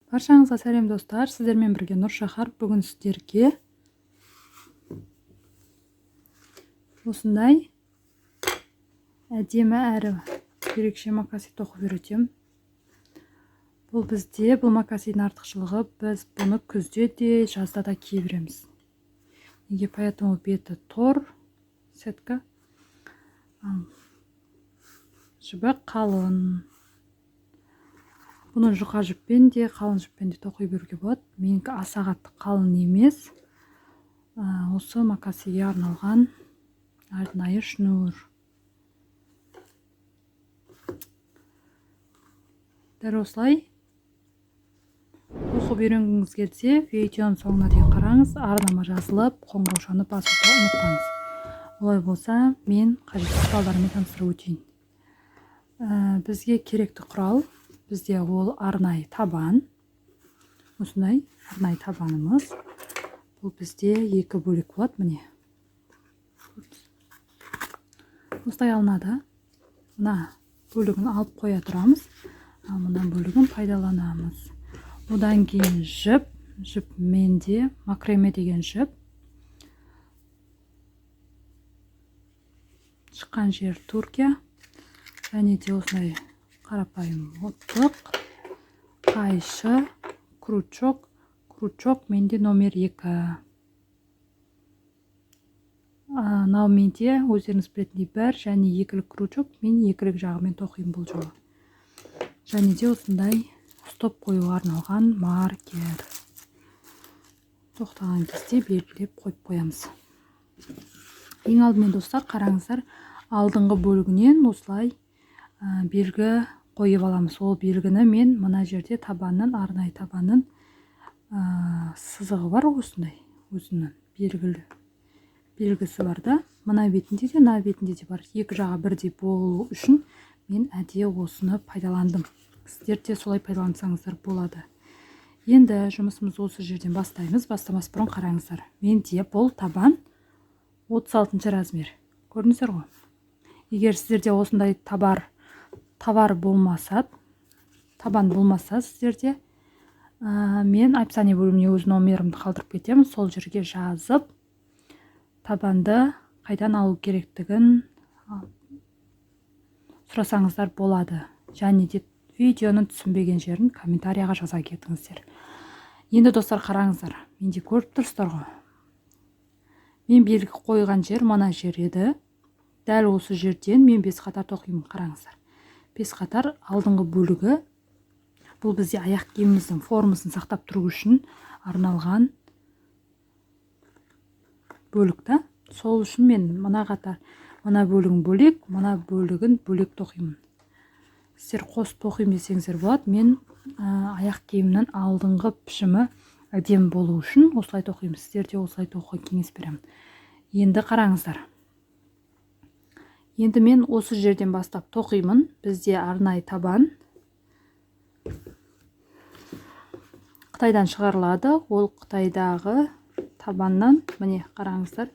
Баршаңызға сәлем достар, сіздермен бірге Нұршахар. Бүгін сіздерге осындай әдемі әрі ерекше макаси тоқып үйретемін. Бұл макасидің артықшылығы, біз бұны күзде де, жазда да кие береміз. Неге? Поэтому беті тор, сетка, жібі қалын. Бұны жұқа жіппен де, қалын жіппен де тоқи беруге болады. Менікі аса қатты қалын емес. Осы макасиге арналған арнайы шнур. Дәл осылай оқып үйренгіңіз келсе, видеоның соңына дейін қараңыз, арнама жазылып, қоңыраушаны басуды ұмытпаңыз. Олай болса, мен қажетті құралдармен таныстырып өтейін. Бізге керекті құрал, бізде ол арнайы табан. Осындай арнайы табанымыз. Бұл бізде екі бөлек болады, міне. Осылай алынады. Мына бөлігін алып қоя тұрамыз, ал мына бөлігін пайдаланамыз. Одан кейін жіп менде макреме деген жіп. Шыққан жер Түркия. Және де осындай қарапайым оттық, қайшы, крючок менде номер 2. Нау менде өздеріңіз білетіндей бір және екілік крючок, мен екілік жағымен тоқимын бұл жолы. Және де осындай стоп қоюға арналған маркер. Тоқтаған кезде белгілеп қойып қоямыз. Ең алдымен достар, қараңыздар, алдыңғы бөлігінен осылай белгі қойып аламыз. Ол белгіні мен мына жерде табанның, арнайы табанның сызығы бар, осындай өзінің белгісі бар да. Мына бетінде де, мына бетінде де бар. Екі жағы бірдей болу үшін мен әдейі осыны пайдаландым. Сіздер де солай пайдалансаңыздар болады. Енді жұмысымыз осы жерден бастаймыз. Бастамас бұрын қараңыздар. Менде бұл табан 36 размер. Көрдіңіздер ғой? Егер сіздерде осындай табан болмаса сіздерде, мен описание бөліміне өз номерімді қалдырып кетемін. Сол жерге жазып, табанды қайдан алу керектігін сұрасаңыздар болады. Және де видеоның түсінбеген жерін комментарияға жаза кетіңіздер. Енді достар, қараңыздар, менде көріп тұрсыздар ғой. Мен белгі қойған жер мына жер еді. Дәл осы жерден мен 5 қатар тоқимын, қараңыздар. 5 қатар алдыңғы бөлігі. Бұл бізде аяқ киіміміздің формасын сақтап тұру үшін арналған бөлікті. Сол үшін мен мына бөлігін бөлек, мына бөлігін бөлек тоқимын. Сіздер қос тоқимын десеңіздер болады. Мен аяқ киімнің алдыңғы пішімі әдемі болу үшін осылай тоқимын. Сіздер де осылай тоқуға кеңес беремін. Енді қараңыздар. Енді мен осы жерден бастап тоқимын. Бізде арнайы табан Қытайдан шығарылады. Ол Қытайдағы табаннан, міне қараңыздар,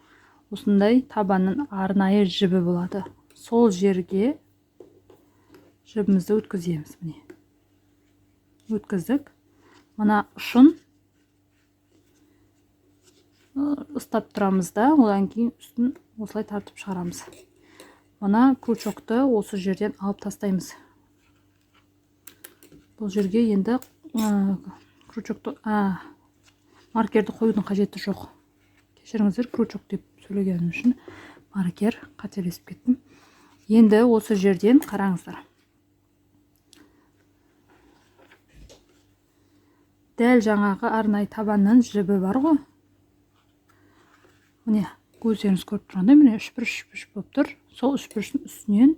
осындай табанның арнайы жібі болады. Сол жерге жібімізді өткіземіз, міне. Өткіздік. Мына ұшын ұстап тұрамыз да, одан кейін үстін осылай тартып шығарамыз. Мына крючокты осы жерден алып тастаймыз. Бұл жерге енді маркерді қоюдың қажеті жоқ. Кешіріңіздер, крючок деп сөйлегенім үшін маркер қателесіп кеттім. Енді осы жерден қараңыздар. Дәл жаңағы арнайы табанның жібі бар ғой. Міне, көздеріңіз көріп тұрғандай, міне үш болып тұр. Сол үшбұрыштың үстінен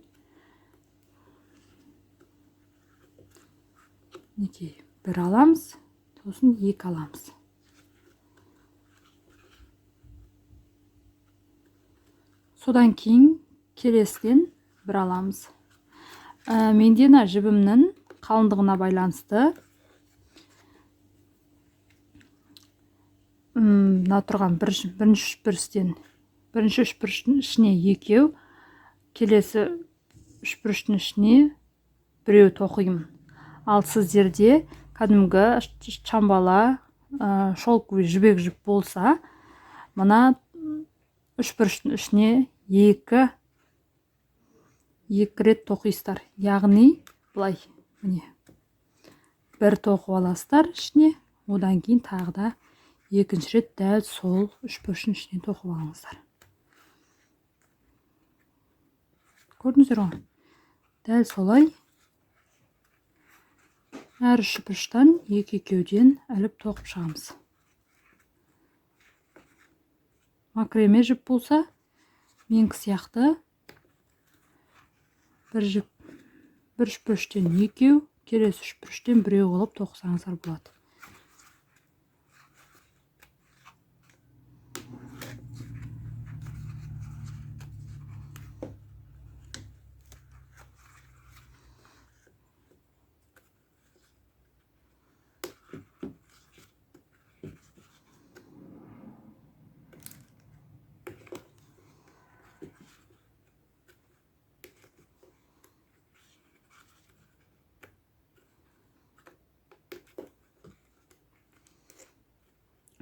бір аламыз, сосын 2 аламыз. Содан кейін келесіден бір аламыз. Менде жібімнің қалыңдығына байланысты мына тұрған бірінші үшбұрыштың ішіне 2, келесі үшбұрыштың ішіне 1 тоқимын. Ал сіздерде кәдімгі чамбала шелковый жібек жіп болса, мына үшбұрыштың ішіне екі рет тоқисыздар. Яғни былай, міне бір тоқып аласыздар ішіне, одан кейін тағы да екінші рет дәл сол үшбұрыштың ішіне тоқып алыңыздар. Көрдіңіздер ғой? Дәл солай әр үшбұрыштан екі-екеуден іліп тоқып шығамыз. Макреме жіп болса, менікі сияқты бір үшбұрыштен екеу, келесі үшбұрыштен біреу қылып тоқысаңыздар болады.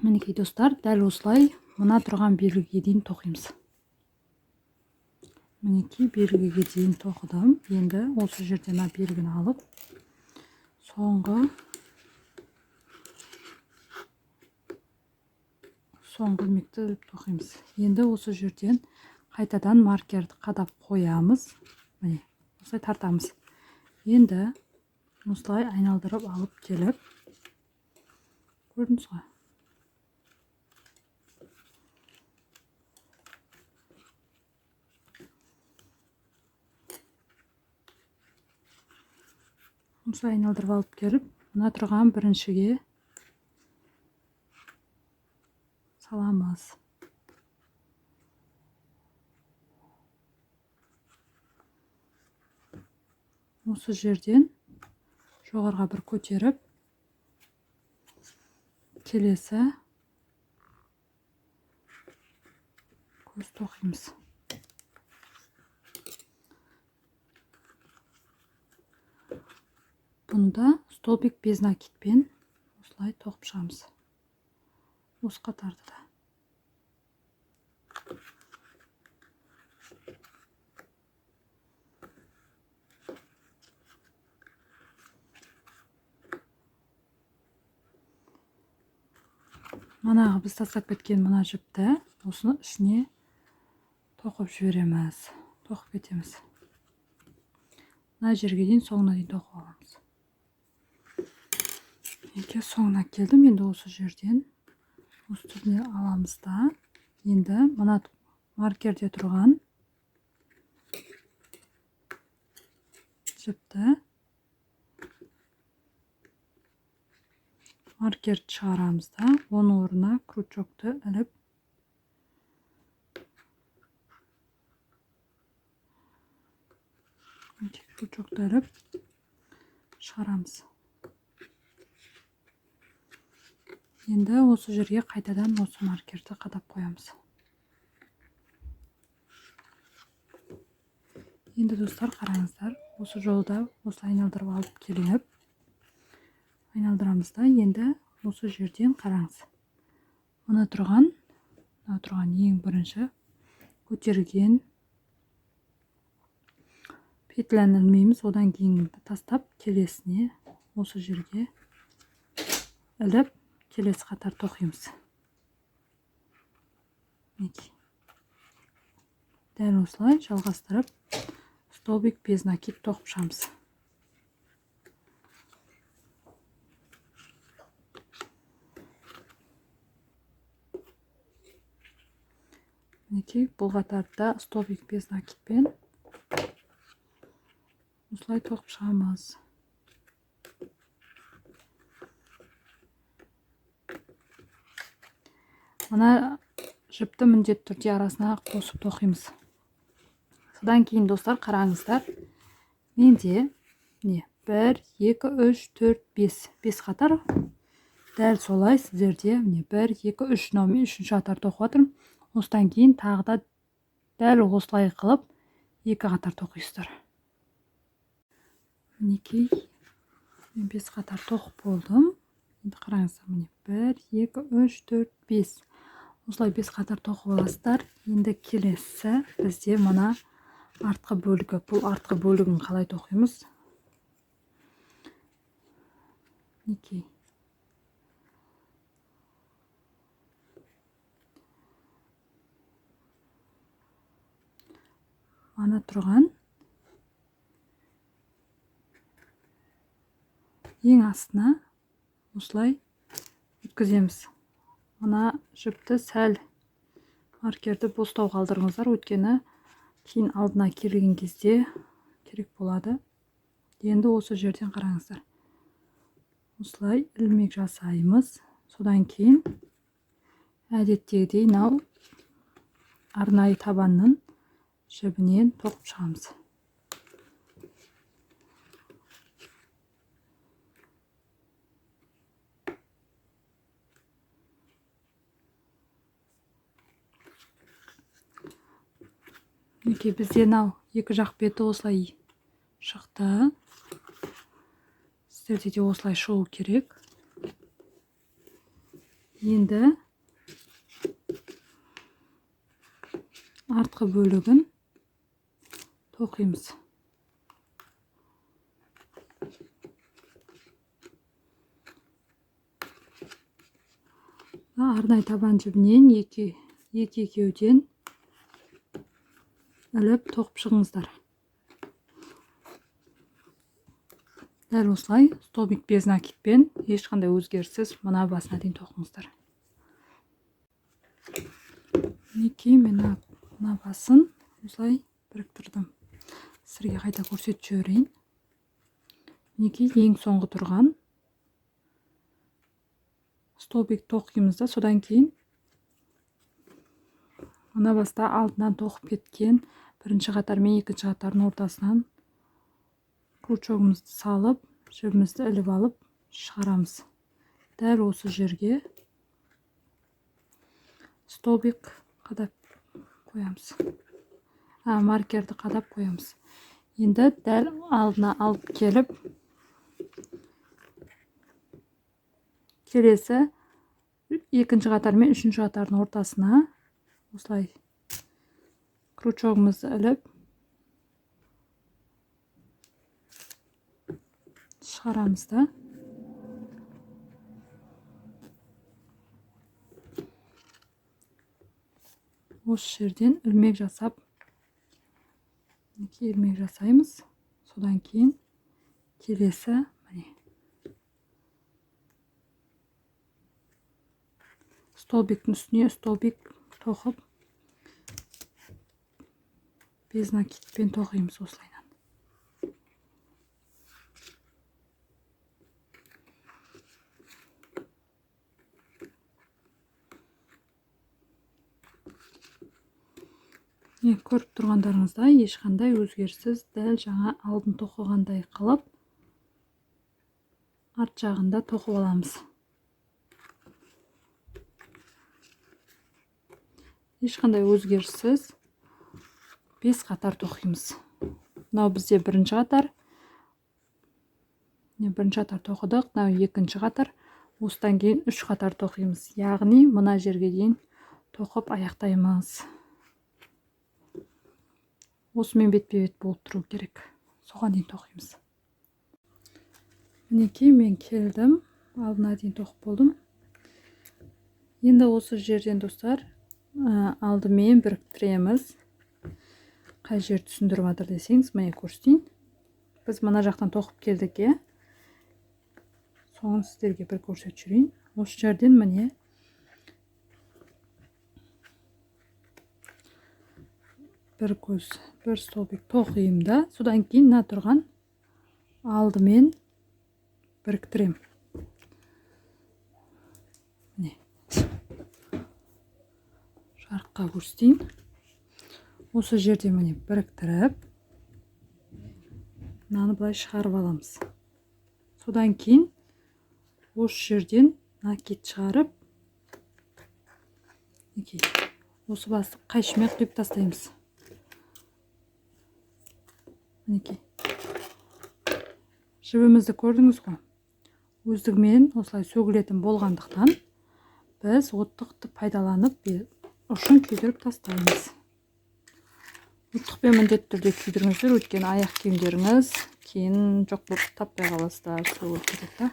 Мінекей достар, дәл осылай мына тұрған белгіге дейін тоқимыз. Мінекей белгіге дейін тоқыдым. Енді осы жерден белгіні алып, соңғы ilmekті тоқимыз. Енді осы жерден қайтадан маркерді қадап қоямыз. Міне, осылай тартамыз. Енді осылай айналдырып алып келіп, көрдіңіз ғой? Осылай айналдырып алып келіп, мына тұрған біріншіге саламыз. Осы жерден жоғарға бір көтеріп, келесі көз тоқимыз. Бұнда столбик без накидпен осылай тоқып шығамыз. Осы қатарды да. Манағы біз тастап кеткен мына жіпті осыны ішіне тоқып жібереміз. Тоқып кетеміз. Мына жерге дейін соңына дейін тоқып аламыз. Еке соңына келдім. Енді осы жерден үстіне аламыз да. Енді мына маркерде тұрған жіпті маркерді шығарамыз да, оның орнына крючокты іліп шығарамыз. Енді осы жерге қайтадан осы маркерді қадап қоямыз. Енді достар, қараңыздар, осы жолда осы айналдырып алып келіп, айналдырамыз да, енді осы жерден қараңыз. Мына тұрған ең бірінші көтерген петляны ілмейміз, одан кейін тастап, келесіне осы жерге іліп, келесі қатар тоқимыз. Дәл осылай жалғастырып, столбик без накид тоқып шығамыз. Мінекей, бұл қатарда столбик без накидпен осылай тоқып шығамыз. Мына жіпті міндетті түрде арасына қосып тоқимыз. Содан кейін достар, қараңыздар, менде 1, 2, 3, 4, 5 қатар. Дәл солай сіздерде 1, 2, 3 мен 3-ші қатар тоқып жатырмын. Осыдан кейін тағы да дәл осылай қылып 2 қатар тоқисыздар. Мінекей, Мен 5 қатар тоқып болдым. Енді қараңыздар, міне 1, 2, 3, 4, 5. Осылай 5 қатар тоқып аласыздар. Енді келесі бізде мына артқы бөлігі. Бұл артқы бөлігін қалай тоқимыз? Мінекей. Мана тұрған ең астына осылай өткіземіз. Мына жіпті сәл маркерді бостау қалдырыңыздар, өткені кейін алдына келген кезде керек болады. Енді осы жерден қараңыздар. Осылай ілмек жасаймыз. Содан кейін әдеттегідей мынау арнайы табанның жібінен тоқып шығамыз. Мінекей бізде мынау екі жақ беті осылай шықты. Сіздерде де осылай шығу керек. Енді артқы бөлігін тоқимыз. Арнайы табан жібінен екі-екеуден іліп тоқып шығыңыздар. Дәл осылай столбик без накидпен ешқандай өзгеріссіз мына басына дейін тоқыңыздар. Мінекей мен мына басын осылай біріктірдім. Сізге қайта көрсетіп жіберейін. Мінекей ең соңғы тұрған столбик тоқимыз да, содан кейін мына баста алдынан тоқып кеткен бірінші қатар мен екінші қатардың ортасынан крючогымызды салып, жібімізді іліп алып шығарамыз. Дәл осы жерге столбик қадап қоямыз. Маркерді қадап қоямыз. Енді дәл алдына алып келіп, келесі екінші қатар мен үшінші қатардың ортасына осылай крючогымызды іліп шығарамыз да. Осы жерден ілмек жасап, ілмек жасаймыз. Содан кейін келесі міне столбиктің үстіне столбик тоқып без накидпен тоқимыз осылайдан. Көріп тұрғандарыңыздай ешқандай өзгеріссіз дәл жаңа алдын тоқығандай қылып арт жағында тоқып аламыз. Ешқандай өзгеріссіз 5 қатар тоқимыз. Мынау бізде бірінші қатар. Бірінші қатар тоқыдық. Мынау екінші қатар. Осыдан кейін 3 қатар тоқимыз. Яғни мына жерге дейін тоқып аяқтаймыз. Осымен бетпе-бет болып тұру керек. Соған дейін тоқимыз. Мінекей мен келдім. Алдына дейін тоқып болдым. Енді осы жерден достар алдымен біріктіреміз. Қай жер түсіндіріп жатыр десеңіз, міне көрсетейін. Біз мына жақтан тоқып келдік, соны сіздерге бір көрсетіп жүрейін. Осы жерден міне бір көз, бір столбик тоқиым да, содан кейін мына тұрған алдымен біріктірем. Міне жарыққа көрсетейін. Осы жерде міне біріктіріп, мынаны былай шығарып аламыз. Содан кейін осы жерден накид шығарып, осы басты қайшымен қиып тастаймыз. жібімізді көрдіңіз ғой, өздігімен осылай сөгілетін болғандықтан біз оттықты пайдаланып ұшын күйдіріп тастаймыз. Оттықпен міндетті түрде күйдіріңіздер, өйткені аяқ киімдеріңіз кейін жоқ болып таппай қаласыздар, сөгіліп кетеді.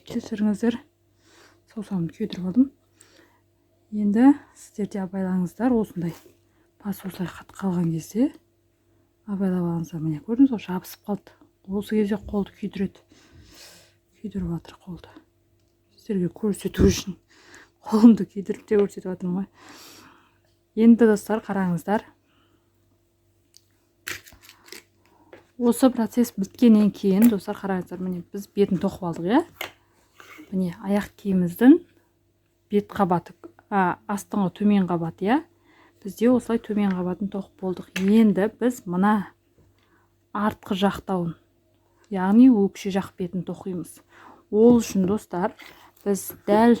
Кешіріңіздер, саусағымды күйдіріп алдым. Енді сіздер де абайлаңыздар, осындай бас осылай қатып қалған кезде абайлап алыңыздар. Міне көрдіңіз ғой, жабысып қалды. Осы кезде қолды күйдіреді. Күйдіріп жатыр қолды. Сіздерге көрсету үшін қолымды күйдіріп те көрсетіп жатырмын ғой. Енді достар, қараңыздар. Осы процесс біткеннен кейін, достар, қараңыздар, міне біз бетін тоқып алдық, иә? Міне аяқ киіміміздің бет қабаты, астыңғы төмен қабаты, иә? Бізде осылай төмен қабатын тоқып болдық. Енді біз мына артқы жақтауын, яғни өкше жақ бетін тоқимыз. Ол үшін, достар, біз дәл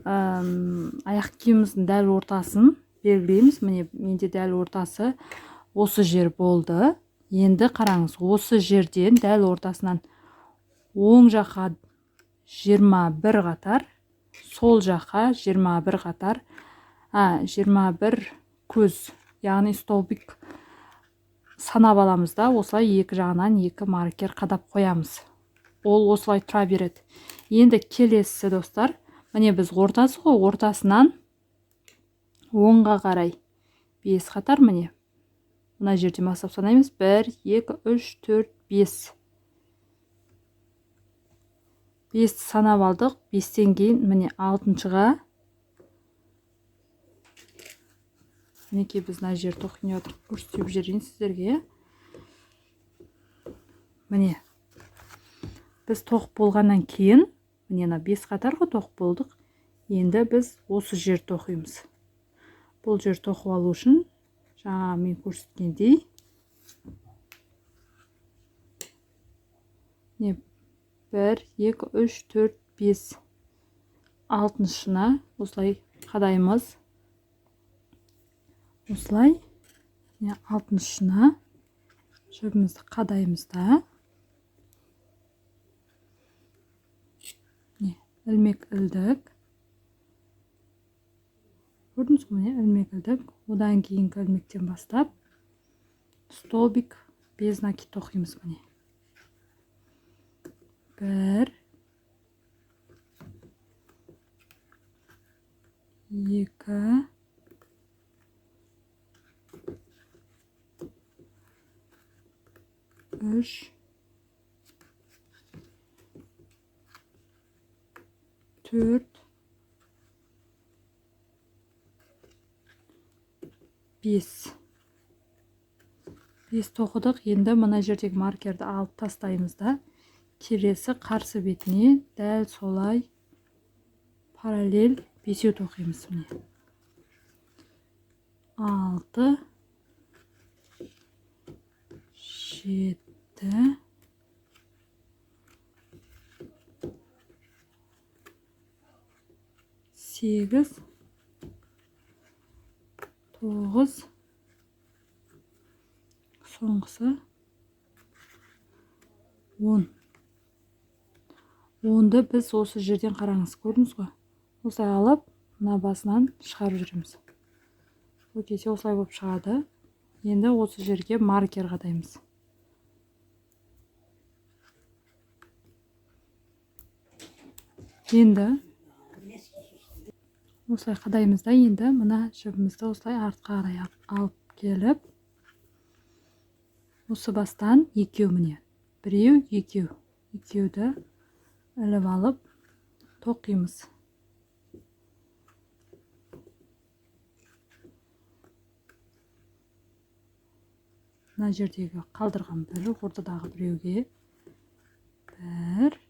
аяқ киіміміздің дәл ортасын белгілейміз. Міне менде дәл ортасы осы жер болды. Енді қараңыз, осы жерден дәл ортасынан оң жаққа 21 қатар, сол жаққа 21 қатар, 21 көз, яғни столбик санап аламыз да, осылай екі жағынан екі маркер қадап қоямыз. Ол осылай тұра береді. Енді келесі, достар, міне біз ортасы ғой, ортасынан оңға қарай 5 қатар, міне мына жерден бастап санаймыз. 1, 2, 3, 4, 5. 5 санап алдық. 5-тен кейін міне 6-шыға. Мінекей біз мына жер тоқып отырып көрсетіп жіберейін сіздерге. Міне біз тоқып болғаннан кейін, міне 5 қатар ғой тоқып болдық. Енді біз осы жер тоқимыз. Бұл жер тоқып алу үшін жаңа мен көрсеткендей, не 1, 2, 3, 4, 5, 6-шына осылай қадаймыз. Осылай 6-шына жібімізді қадаймыз да. Ілмек ілдік. Көрдіңіз ғой, ілмек ілдік. Одан кейінгі ілмектен бастап столбик без накид тоқимыз. Міне 1, 2, 3, 4, 5. 5 тоқыдық. Енді мына жердегі маркерді алып тастаймыз да, келесі қарсы бетіне дәл солай параллель 5 тоқимыз. Міне 6, 7, 8, 9, соңғысы 10. 10-ды біз осы жерден қараңыз, көрдіңіз ғой? Осылай алып, мына басынан шығарып жүреміз. Бұл кезде осылай болып шығады. Енді осы жерге маркер қадаймыз. Енді осылай қадаймыз да, енді мына жібімізді осылай артқа қарай алып келіп, осы бастан екеу, міне біреу, екеу, екеуді іліп алып тоқимыз. Мына жердегі қалдырған бір, ортадағы біреуге 1.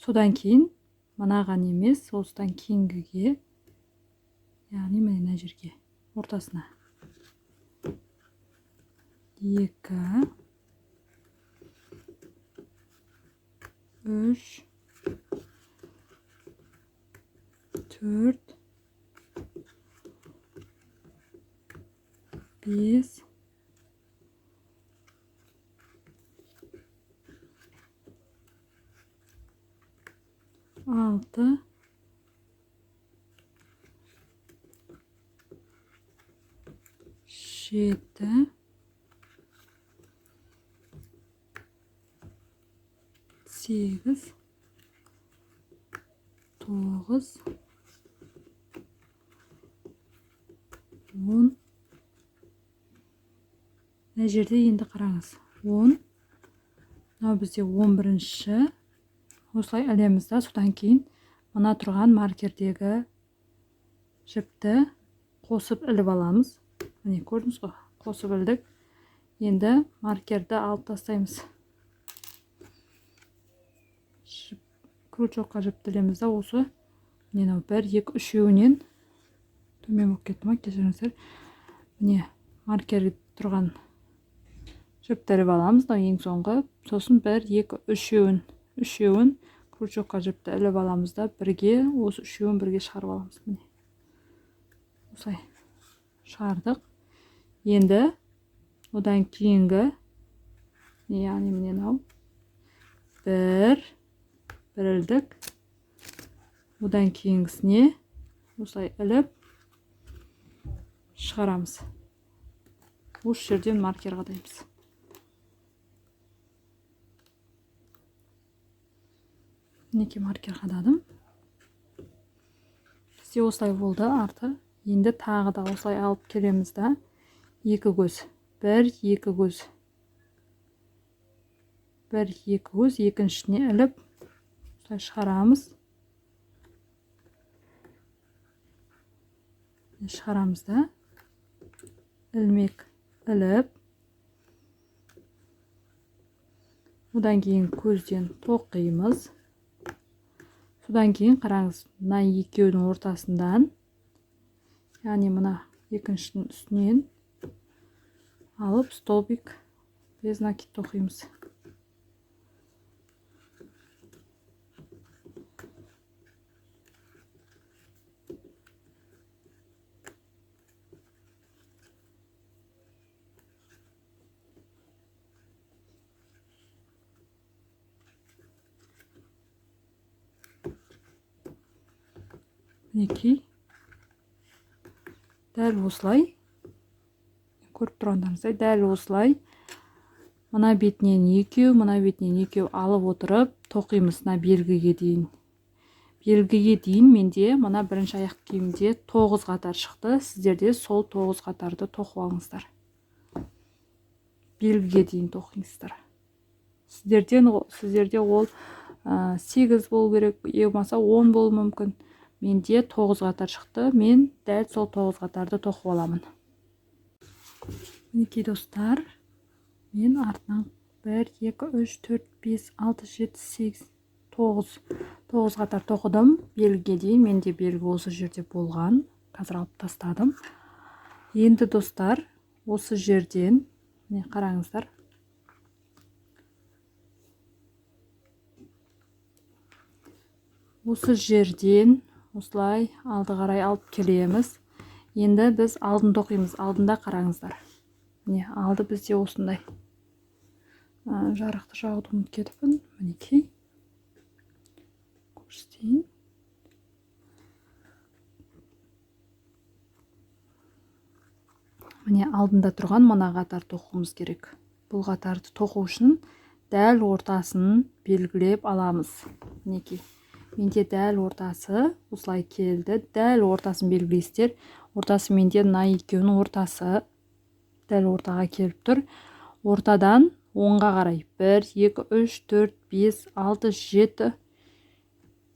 Содан кейін мынаған емес, осыдан кейінгіге, яғни мына жерге ортасына 2, 3 4 5 6 7 8 9 10 мына жерде енді қараңыз 10 мынау бізде 11-ші осылай ілеміз да содан кейін мына тұрған маркердегі жіпті қосып іліп аламыз. Міне көрдіңіз ғой, қосып ілдік. Енді маркерді алып тастаймыз. Крючокқа жіпті ілеміз да осы міне 1 2 3-еуінен төмен болып кетті ма, кешіріңіздер. Міне маркер тұрған жіпті іліп аламыз да ең соңғы, сосын 1 2 3-еуін крючокқа жіпті іліп аламыз да бірге осы 3-еуін бірге шығарып аламыз. Міне осылай шығардық. Енді одан кейінгі яғни міне мынау бір ілдік. Одан кейінгісіне осылай іліп шығарамыз. Осы жерден маркер қадаймыз. Мінекей маркер қададым. Бізде осылай болды арты. Енді тағы да осылай алып келеміз да екі көз. 1 2 көз. 1 2 көз екіншісіне іліп осылай шығарамыз. Шығарамыз да ілмек іліп одан кейін көзден тоқимыз. Содан кейін қараңыз, мына екеуінің ортасынан, яғни мына екіншінің үстінен алып столбик без накид тоқимыз. Мінекей дәл осылай, көріп тұрғандарыңыздай дәл осылай мына бетінен екеу, мына бетінен екеу алып отырып тоқимыз мына белгіге дейін. Белгіге дейін менде мына бірінші аяқ киімде 9 қатар шықты. Сіздерде сол 9 қатарды тоқып алыңыздар. Белгіге дейін тоқыңыздар. Сіздерде ол 8 болу керек, болмаса 10 болуы мүмкін. Менде 9 қатар шықты. Мен дәл сол 9 қатарды тоқып аламын. Мінекей достар, мен артынан 1 2 3 4 5 6 7 8 9 қатар тоқыдым. Белгіге дейін менде белгі осы жерде болған. Қазір алып тастадым. Енді достар, осы жерден міне қараңыздар. Осы жерден осылай алды қарай алып келеміз. Енді біз алдын тоқимыз. Алдында қараңыздар. Міне алды бізде осындай. Жарықты жағуды ұмытып кетіппін. Мінекей. Көрсетейін. Міне алдында тұрған мына қатар тоқуымыз керек. Бұл қатарды тоқу үшін дәл ортасын белгілеп аламыз. Мінекей. Менде дәл ортасы осылай келді. Дәл ортасын белгілейсіздер. Ортасы менде мына екеуінің ортасы дәл ортаға келіп тұр. Ортадан оңға қарай 1 2 3 4 5 6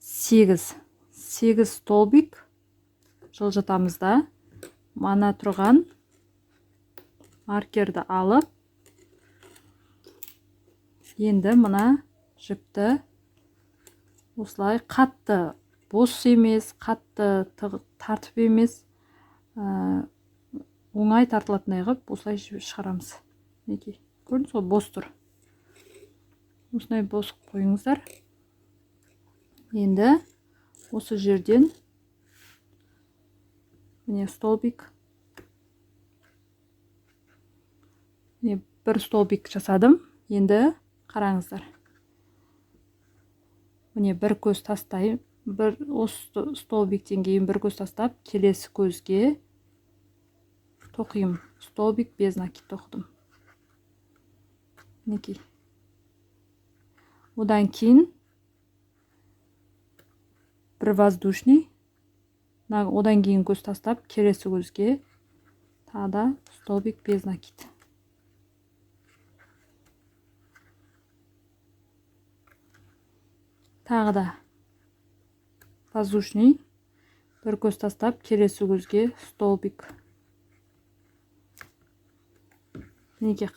7 8 столбик жылжытамыз да мана тұрған маркерді алып енді мына жіпті осылай қатты бос емес, қатты тартып емес, оңай тартылатындай қылып осылай шығарамыз. Мінекей, көрдіңіз ғой, бос тұр. Осындай бос қойыңыздар. Енді осы жерден міне столбик. Міне бір столбик жасадым. Енді қараңыздар. Міне бір көз тастайым. Осы столбиктен кейін бір көз тастап, келесі көзге тоқимын. Столбик без накид тоқыдым. Мінекей. Одан кейін бір воздушный. Одан кейін көз тастап, келесі көзге тағы да столбик без накид. Тағы да воздушный. Бір көз тастап, келесі көзге столбик. Мінекей.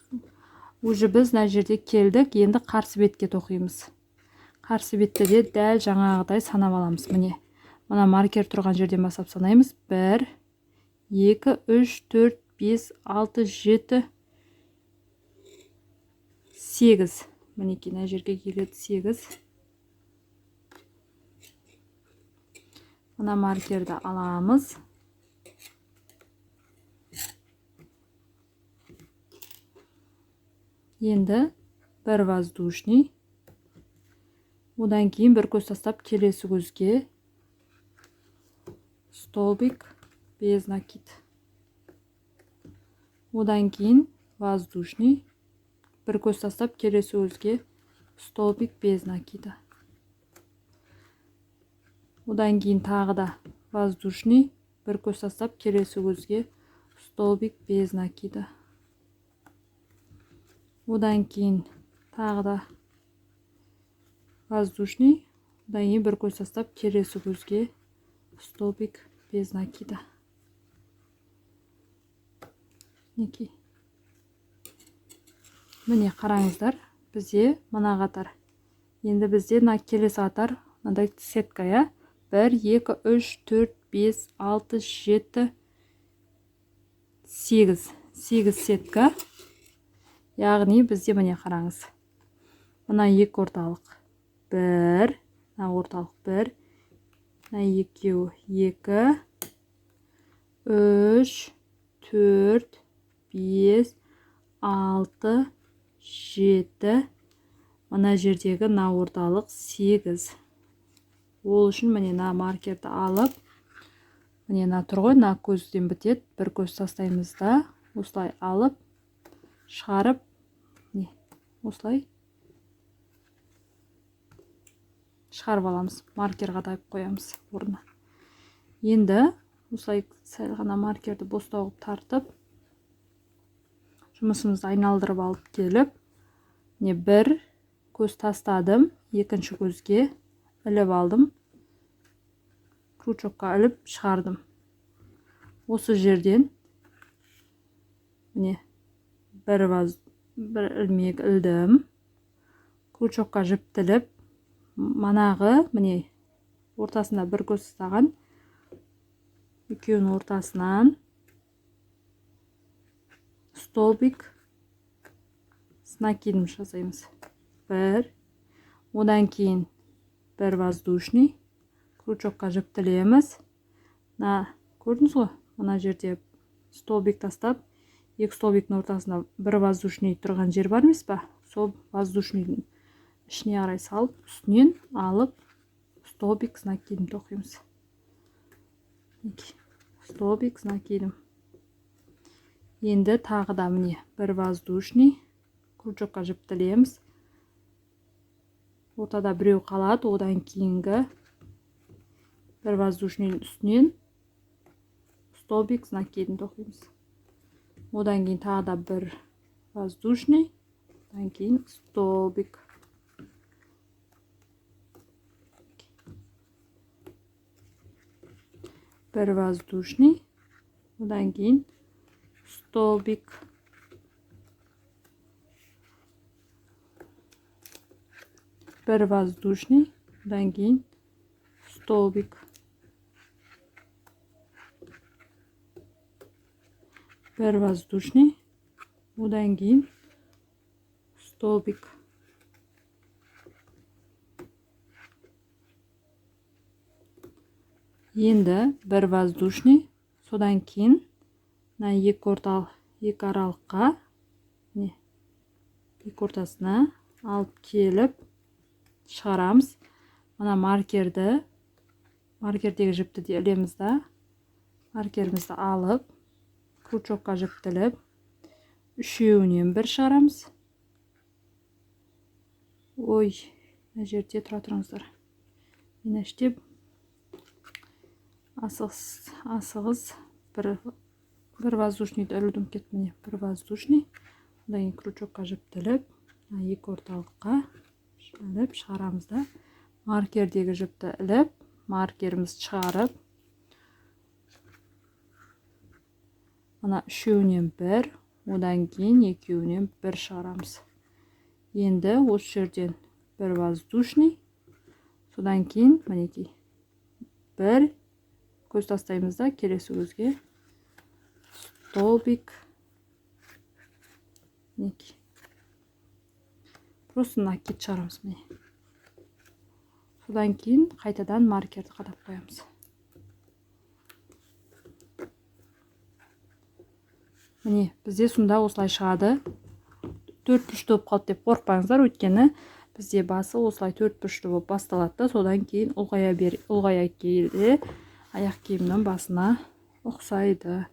Уже біз мына жерде келдік. Енді қарсы бетке тоқимыз. Қарсы бетте де дәл жаңағыдай санап аламыз. Міне. Мына маркер тұрған жерден бастап санаймыз. 1, 2, 3, 4, 5, 6, 7, 8. Мінекей, мына жерге келеді 8. Мына маркерді аламыз. Енді бір воздушный. Одан кейін бір көз тастап, келесі көзге столбик без накид. Одан кейін воздушный. Бір көз тастап, келесі көзге столбик без накида. Одан кейін тағы да воздушный. Бір көз тастап, келесі көзге столбик без накида. Одан кейін тағы да воздушный. Одан кейін бір көз тастап, келесі көзге столбик без накида. Мінекей. Міне қараңыздар, бізде мына қатар. Енді бізде келесі қатар мынандай сетка, я? 1, 2, 3, 4, 5, 6, 7, 8. 8 сетка. Яғни бізде міне қараңыз. Мына екі орталық. 1, мына орталық 1, мына екеуі 2, 3, 4, 5, 6, 7. Мына жердегі мына орталық 8. Ол үшін міне мына маркерді алып, міне мына тұр ғой, мына көзден бітеді. Бір көз тастаймыз да, осылай алып, шығарып, осылай шығарып аламыз. Маркерға тайып қоямыз орнына. Енді осылай сәл ғана маркерді бостау қылып тартып, жұмысымызды айналдырып алып келіп, бір көз тастадым, екінші көзге іліп алдым, крючокқа іліп шығардым. Осы жерден бір ілмек ілдім, крючокқа жіптіліп, манағы ортасында бір көз тастаған, екеуінің ортасынан столбик с накидом жасаймыз. 1, одан кейін бір воздушный, крючокқа жіптілеміз. Көрдіңіз ғой, мына жерде столбик тастап, екі столбиктің ортасында бір воздушный тұрған жер бар емес па? Сол воздушныйдың ішіне қарай салып, үстінен алып, столбик с накидом тоқимыз. Столбик с накидом. Енді тағы да бір воздушный, крючокқа жіптілеміз. Ортада біреу қалады, одан кейінгі бір воздушный үстінен столбик с накидом тоқимыз. Одан кейін тағы да бір воздушный, одан кейін столбик. Бір воздушный, одан кейін столбик. Бір воздушный, одан кейін столбик. Бір воздушный, одан кейін столбик. Енді бір воздушный, содан кейін мына екі аралыққа екі ортасына алып келіп шығарамыз. Мына маркердегі жіпті де ілеміз да, маркерімізді алып, крючокқа жіптіліп, үшеуінен бір шығарамыз. Ой, мына жерде тұра тұрыңыздар. Мен әштеп асығыз бір воздушныйды ілдім кетміне. Бір воздушный, одан кейін крючокқа жіптіліп, екі орталыққа іліп шығарамыз да, маркердегі жіпті іліп, маркерімізді шығарып, мына үшеуінен бір, одан кейін екеуінен бір шығарамыз. Енді осы жерден бір воздушный, содан кейін мінекей бір көз тастаймыз да, келесі көзге столбик, мінекей. Просто накид шығарамыз міне. Содан кейін қайтадан маркерді қадап қоямыз. Міне, бізде сонда осылай шығады. 4 бұрышты болып қалды деп қорықпаңыздар, өйткені бізде басы осылай 4 бұрышты болып басталады, содан кейін ұлғая келе аяқ киімнің басына ұқсайды.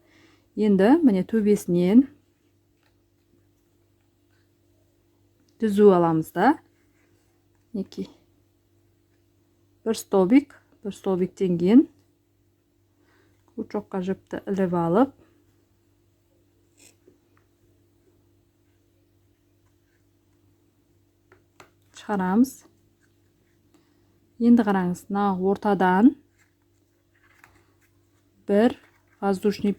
Енді міне төбесінен түзу аламыз да. Мінекей. Бір столбиктен кейін крючокқа жіпті іліп алып, шығарамыз. Енді қараңыз, ортадан бір воздушный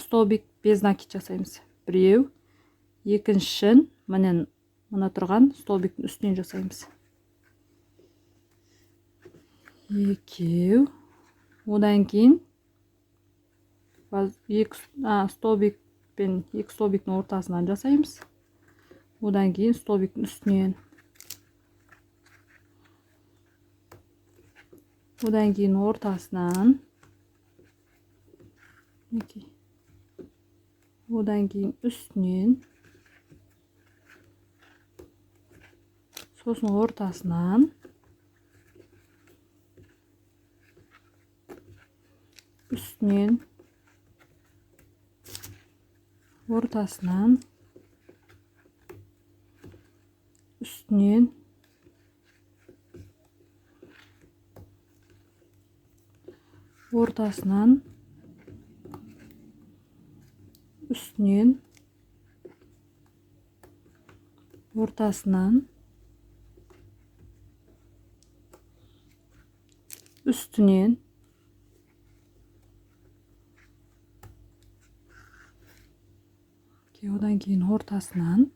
столбик без накид жасаймыз. Біреу, екіншін мына тұрған столбиктің үстінен жасаймыз. Екеу, одан кейін екі столбиктің ортасынан жасаймыз. Одан кейін столбиктің үстінен. Одан кейін ортасынан. Одан кейін үстінен. Сосын ортасынан. Үстінен. Ортасынан. Үстінен. Ортасынан. Üstünden, ortasından, üstünden, odan кейін ortasından,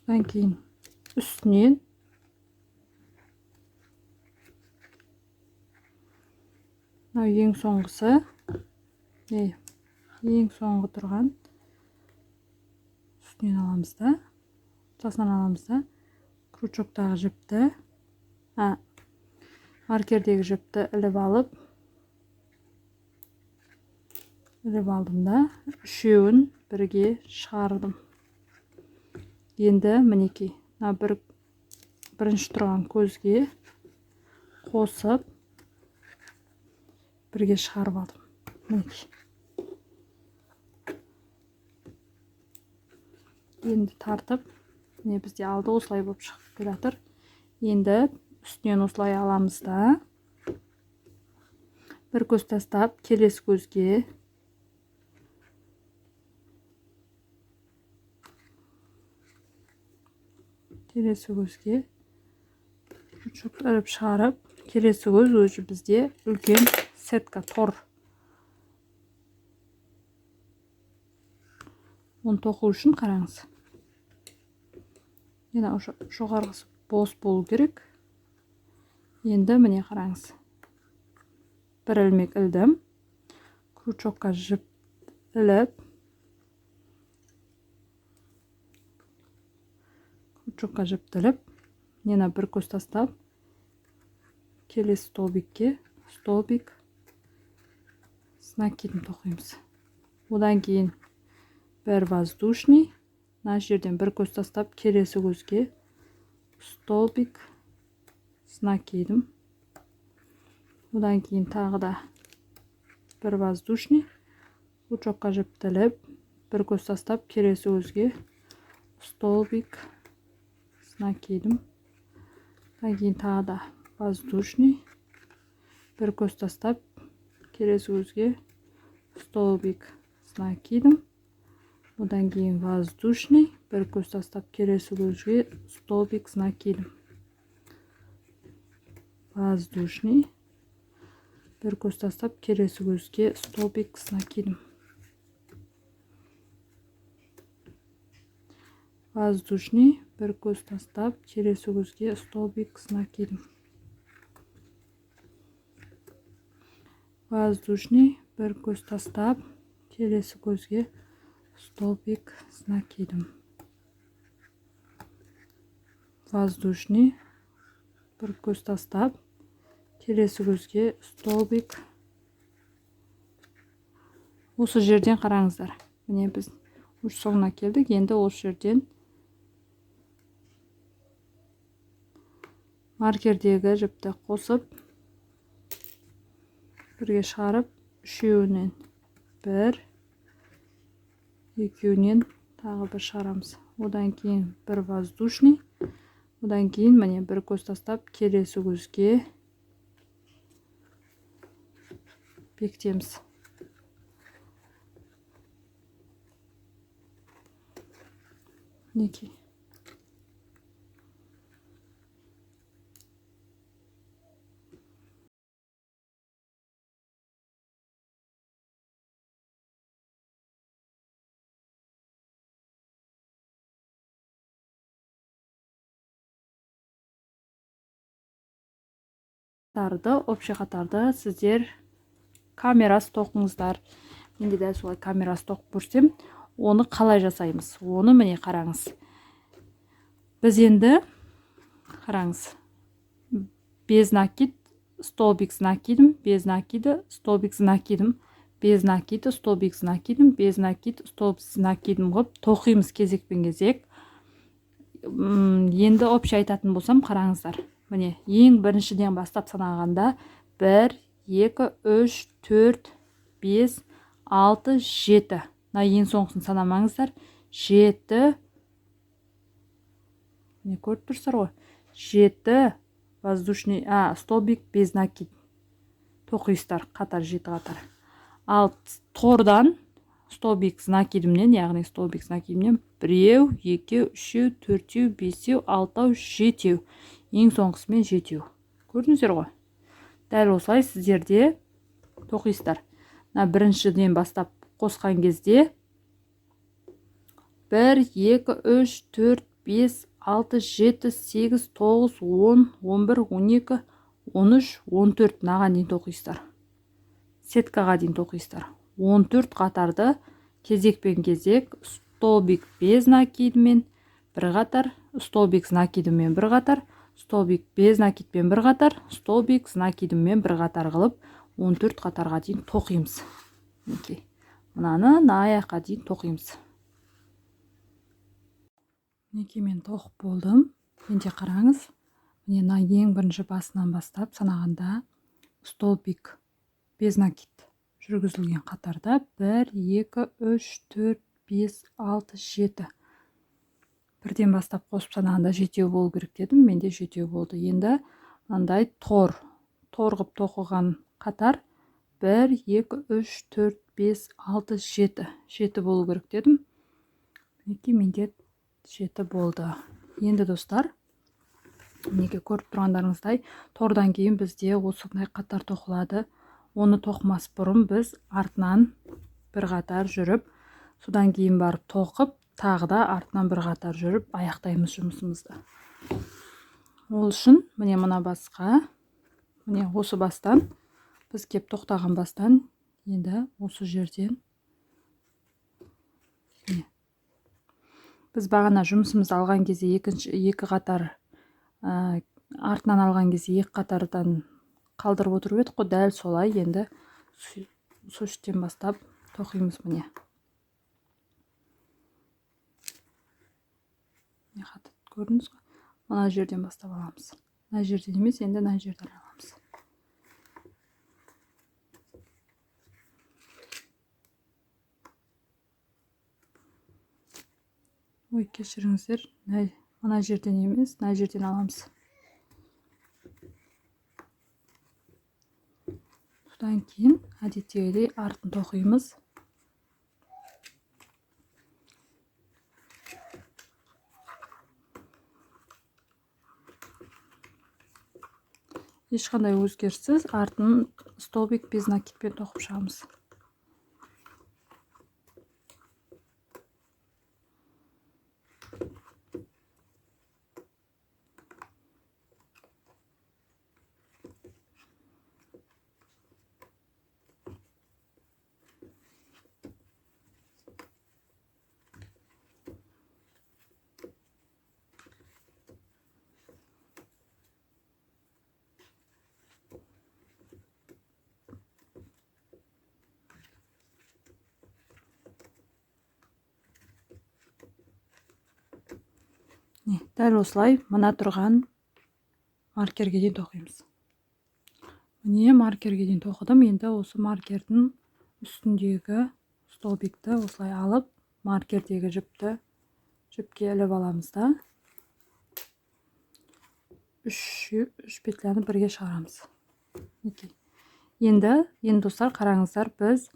odan кейін üstünden, ең соңғысы, ең соңғы тұрған үстінен аламыз да, ортасынан аламыз да, крючоктағы жіпті, маркердегі жіпті іліп алдым да, үшеуін бірге шығардым. Енді мінекей, бірінші тұрған көзге қосып, бірге шығарып алдым. Мінекей. Енді тартып, бізде алды осылай болып шығып келе жатыр. Енді үстінен осылай аламыз да, бір көз тастап, келесі көзге крючок іліп шығарып, келесі көз өзі бізде үлкен сетка тор. Оны тоқу үшін қараңыз. Енді жоғарғысы бос болу керек. Енді міне қараңыз. Бір ілмек ілдім. Крючокқа жіп іліп, крючокқа жіп іліп, мені бір көз тастап келесі столбикке столбик с накидом тоқимыз. Одан кейін бір воздушный, мына жерден бір көз тастап келесі көзге столбик с накидом. Одан кейін тағы да бір воздушный, пучокқа жіптіліп, бір көз тастап келесі көзге столбик с накидом. Одан кейін тағы да воздушный, бір көз тастап келесі көзге столбик с накидом. Одан кейін воздушный, бір көз тастап келесі көзге столбик с накидом. Воздушный, бір көз тастап келесі көзге столбик с накидом. Воздушный, бір көз тастап келесі көзге столбик с накидом. Воздушный, бір көз тастап келесі көзге столбик с накидом. Воздушный, бір көз тастап келесі көзге столбик. Осы жерден қараңыздар. Міне біз уж соңына келдік. Енді осы жерден маркердегі жіпті қосып, бірге шығарып, үшеуінен бір, екеуінен тағы бір шығарамыз. Одан кейін бір воздушный, одан кейін міне бір көз тастап келесі көзге бекітеміз. Мінекей. Общий қатарды сіздер камерасы тоқыңыздар. Менде дәл солай камерасы тоқып көрсем, оны қалай жасаймыз? Оны міне қараңыз. Біз енді қараңыз. Без накид, столбик с накидом, без накида, столбик с накидом, без накида, столбик с накидом, без накид, столбик с накидом ғып тоқимыз кезекпен кезек. Енді общий айтатын болсам, қараңыздар. Міне, ең біріншіден бастап санағанда 1, 2, 3, 4, 5, 6, 7. Мына ең соңғысын санамаңыздар. 7. Не көріп тұрсыздар ғой? 7 воздушный, столбик без накид. Тоқисыздар, қатар 7 қатар. Ал тордан столбик с накидімнен, яғни столбик с накидімнен 1, 2, 3, 4, 5, 6, 7. Ең соңғысымен 7. Көрдіңіздер ғой? Дәл осылай сіздерде тоқисыздар. Біріншіден бастап қосқан кезде 1, 2, 3, 4, 5, 6, 7, 8, 9, 10, 11, 12, 13, 14 наған дейін тоқисыздар. Сеткаға дейін тоқисыздар. 14 қатарды кезекпен кезек столбик без накидмен бір қатар, столбик с накидмен бір қатар, столбик без накидмен бір қатар, столбик с накидмен бір қатар қылып 14 қатарға дейін тоқимыз. Мынаны аяққа дейін тоқимыз. Мен тоқып болдым. Енді қараңыз. Міне ең бірінші басынан бастап санағанда столбик без накид жүргізілген қатарда 1, 2, 3, 4, 5, 6, 7. Бірден бастап қосып санағанда 7 болу керек дедім. Менде 7 болды. Енді мынандай тор қып тоқыған қатар 1, 2, 3, 4, 5, 6, 7. 7 болу керек дедім. Менде 7 болды. Енді достар, көріп тұрғандарыңыздай, тордан кейін бізде осындай қатар тоқылады. Оны тоқымас бұрын біз артынан бір қатар жүріп, содан кейін барып тоқып, тағы да артынан бір қатар жүріп аяқтаймыз жұмысымызды. Ол үшін міне мына басқа, міне осы бастан, біз кеп тоқтаған бастан, енді осы жерден біз бағана жұмысымызды алған кезде екі қатар артынан алған кезде екі қатардан қалдырып отырып едік қой, дәл солай енді сол үштен бастап тоқимыз. Міне көрдіңіз ғой, мына жерден бастап аламыз. Мына жерден емес, енді мына жерден аламыз. Ой, кешіріңіздер, мына жерден емес, мына жерден аламыз. Содан кейін әдеттегідей артын тоқимыз. Ешқандай өзгеріссіз артын столбик без накидпен тоқып шығамыз. Дәл осылай мына тұрған маркерге дейін тоқимыз. Міне маркерге дейін тоқыдым. Енді осы маркердің үстіндегі столбикті осылай алып, маркердегі жіпке іліп аламыз да. Үш петляны бірге шығарамыз. Енді достар, қараңыздар, біз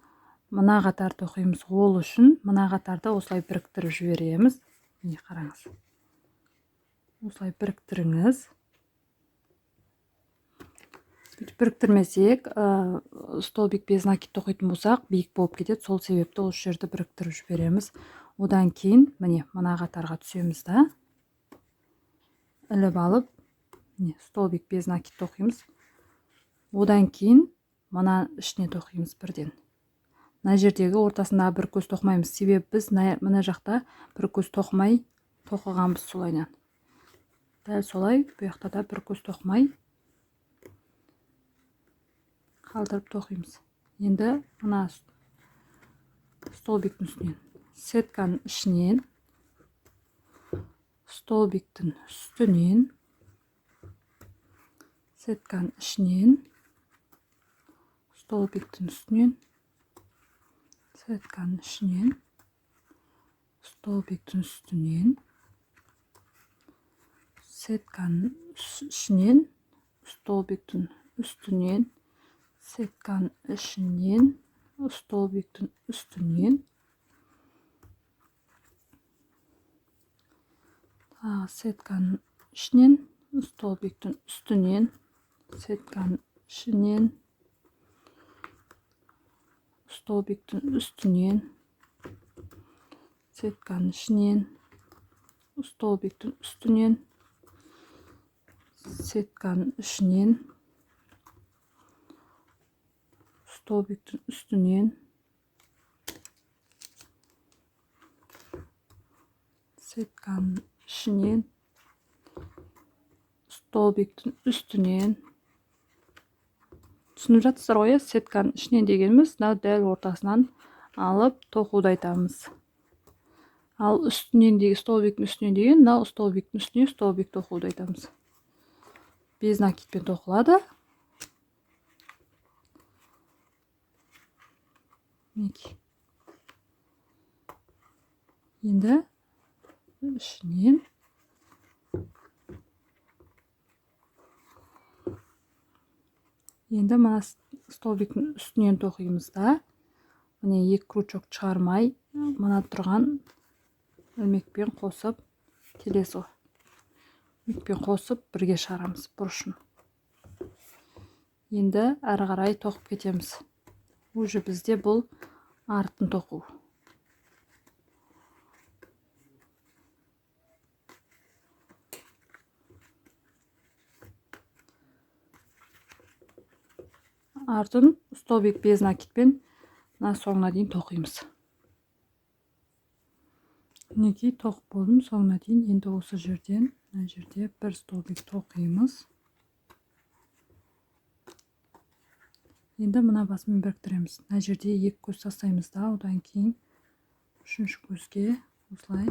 мына қатар тоқимыз. Ол үшін мына қатарды осылай біріктіріп жібереміз. Міне қараңыз. Осылай біріктіріңіз. Біріктірмесек, столбик без накид тоқитын болсақ, биік болып кетеді. Сол себепті осы жерді біріктіріп жібереміз. Одан кейін міне мына қатарға түсеміз да. Іліп алып, столбик без накид тоқимыз. Одан кейін мына ішіне тоқимыз бірден. Мына жердегі ортасында бір көз тоқымаймыз. Себебі біз мына жақта бір көз тоқығанбыз солайынан. Дәл солай, бұл жақта да бір көз тоқымай қалдырып тоқимыз. Енді мына столбиктің үстінен, сетканың ішінен, столбиктің үстінен, сетканың ішінен, столбиктің үстінен, сетканың ішінен, столбиктің үстінен, сетканың ішінен, столбиктің үстінен, сетканың ішінен, столбиктің үстінен, сетканың ішінен, столбиктің үстінен, сетканың ішінен, столбиктің үстінен, сетканың ішінен, столбиктің үстінен, сетканың ішінен, столбиктің үстінен, сетканың ішінен, столбиктің үстінен. Түсініп жатсыздар ғой, сетканың ішінен дегеніміз дәл ортасынан алып тоқуды айтамыз. Ал үстінен деген, столбиктің үстінен деген, столбиктің үстіне столбик тоқуды айтамыз. Без накидпен тоқылады. Енді ішінен мына столбиктің үстінен тоқимыз да. Міне екі крючок шығармай, мына тұрған ілмекпен қосып, келесі ілмекпен қосып бірге шығарамыз бұрышын. Енді әрі қарай тоқып кетеміз. Уже бізде бұл артын тоқу. Артын столбик без накидпен соңына дейін тоқимыз. Мінекей тоқып болдым соңына дейін. Енді осы жерден Мына жерде бір столбик тоқимыз. Енді мына басымен біріктіреміз. Мына жерде екі көз тастаймыз да, одан кейін үшінші көзге осылай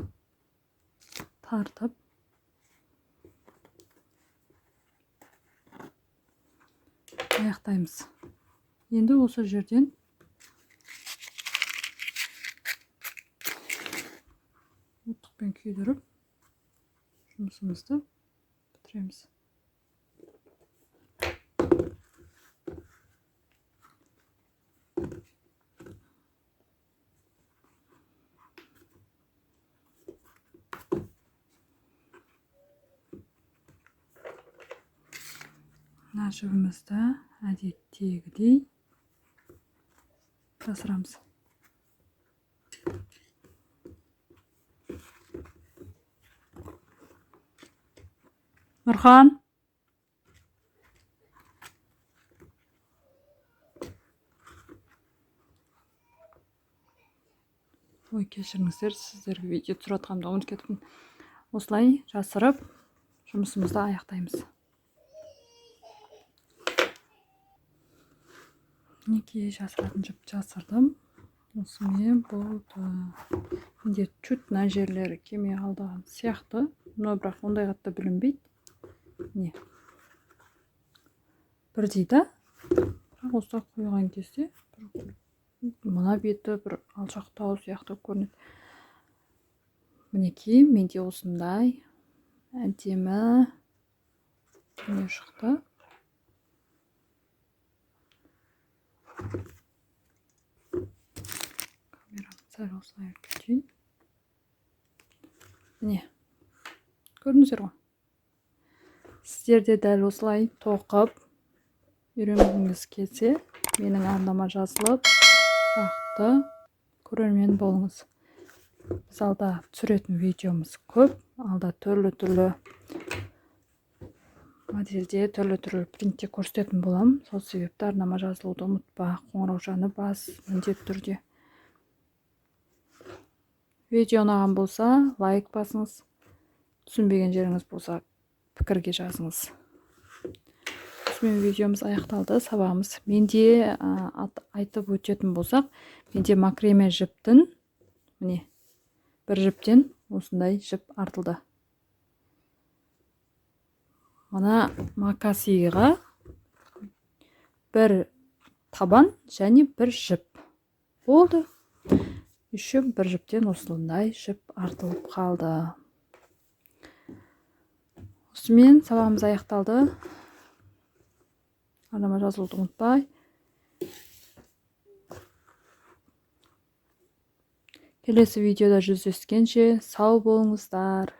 тартып аяқтаймыз. Енді осы жерден оттықпен күйдіріп жұмысымызды бітіреміз. Мына жібімізді әдеттегідей жасырамыз. Нұрхан, ой, кешіріңіздер, сіздерге видео түсіратқанымды ұмытып кеттім. Осылай жасырып жұмысымызды аяқтаймыз. Мінекей жасыратын жіп жасырдым. Осымен болды. Менде чуть мына жерлері кеме қалдыған сияқты, но бірақ ондай қатты білінбейді. Не? Бірдей да. Бірақ осылай қойған кезде мына беті бір алшақтау сияқты көрінеді. Мінекей менде осындай әдемі не шықты. Камерамды сәл осылай үлкейтейін. Міне, көрдіңіздер ғой. Сіздерде дәл осылай тоқып үйренгіңіз келсе, менің арнама жазылып, тұрақты көрермен болыңыз. Біз алда түсіретін видеомыз көп, алда түрлі модельде, түрлі принтте көрсететін болам. Сол себепті арнама жазылуды ұмытпа, қоңыраушаны бас, міндетті түрде. Видео ұнаған болса, лайк басыңыз. Түсінбеген жеріңіз болса, пікірге жазыңыз. Осымен видеомыз аяқталды, сабағымыз. Менде айтып өтетін болсақ, менде макреме жіптің, міне, бір жіптен осындай жіп артылды. Мына макасиға бір табан және бір жіп болды. Үші бір жіптен осындай жіп артылып қалды. Осымен сабағымыз аяқталды. Арнама жазылуды ұмытпай. Келесі видеода жүздескенше сау болыңыздар.